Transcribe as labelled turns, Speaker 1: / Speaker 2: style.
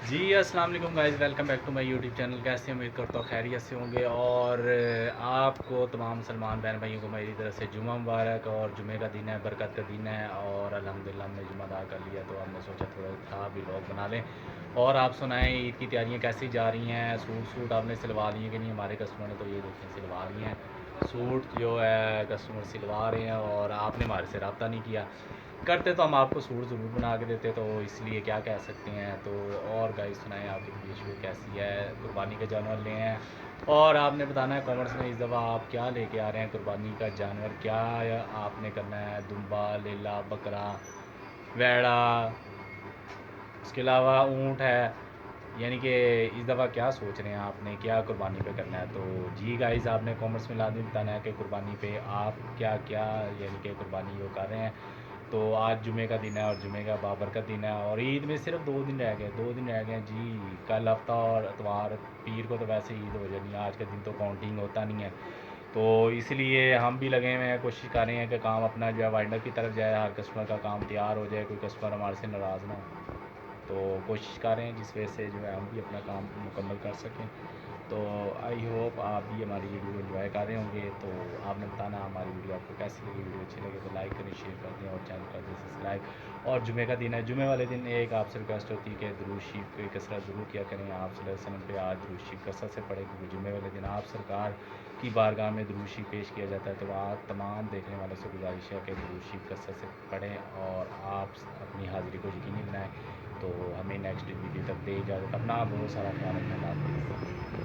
Speaker 1: जी अस्सलाम वालेकुम guys, welcome back to my YouTube channel. कैसे उम्मीद करता हूँ खैरियत से होंगे। और आपको तमाम मुसलमान बहन भाइयों को मेरी तरफ से जुमा मुबारक। और जुमे का दिन है, बरकत का दिन है। और अल्हम्दुलिल्लाह हमने जुमा अदा कर लिया, तो हमने सोचा थोड़ा था व्लॉग बना लें। और आप सुनाएं, ईद की तैयारियां कैसी जा रही हैं? सूट आपने सिलवा लिए कि नहीं? हमारे कस्टमर ने तो ये देखें सिलवा लिए हैं सूट, जो है कस्टमर सिलवा रहे हैं। और आपने हमारे से रब्ता नहीं किया, करते तो हम आपको सूट ज़रूर बना के देते, तो इसलिए क्या कह सकते हैं। तो और गाइस सुनाएं, आपकी तबीयत कैसी है? कुर्बानी का जानवर ले हैं, और आपने बताना है कमेंट्स में इस दफ़ा आप क्या लेके आ रहे हैं कुर्बानी का जानवर। क्या आपने करना है? दुम्बा, लेला, बकरा, वैड़ा, उसके अलावा ऊँट है, यानी कि इस दफ़ा क्या सोच रहे हैं आपने, क्या कुर्बानी पे करना है? तो जी गाइस, आपने कमेंट्स में लाजमी बताना है कि कुर्बानी पे आप क्या क्या यानी कि कुर्बानी वो कर रहे हैं। तो आज जुमे का दिन है, और जुमे का बाबरकत दिन है, और ईद में सिर्फ 2 दिन रह गए, 2 दिन रह गए जी। कल हफ्ता और इतवार, पीर को तो वैसे ईद हो जानी है। आज के दिन तो काउंटिंग होता नहीं है, तो इसलिए हम भी लगे हुए हैं, कोशिश कर रहे हैं कि काम अपना जो है वाइंड अप की तरफ जाए, हर कस्टमर का काम तैयार हो जाए, कोई कस्टमर हमारे से नाराज़ ना हो। तो कोशिश कर रहे हैं जिस वजह से जो है हम भी अपना काम मुकम्मल कर सकें। तो आई होप आप भी हमारी वीडियो एंजॉय कर रहे होंगे। तो आपने बताना हमारी वीडियो आपको कैसी लगी। वीडियो अच्छी लगे तो लाइक करें, शेयर कर दें, और चैनल कर दें सब्सक्राइब। और जुमे का दिन है, जुमे वाले दिन एक आपसे रिक्वेस्ट होती है कि दुरूद शरीफ की कसरत ज़रूर किया करें। आप सल्लल्लाहु अलैहि वसल्लम पे आज दुरूद शरीफ कसरत से पढ़ें, क्योंकि जुमे वाले दिन आप सरकार की बारगाह में दुरूद शरीफ पेश किया जाता है। तो आप तमाम देखने वालों से गुजारिश है कि दुरूद शरीफ कसरत से पढ़ें, और आप अपनी हाज़िरी को यकीनी बनाएँ। तो हमें नेक्स्ट वीडियो तक दे इजाज़त। अपना बहुत सारा ख्याल रखना। अल्लाह हाफ़िज़।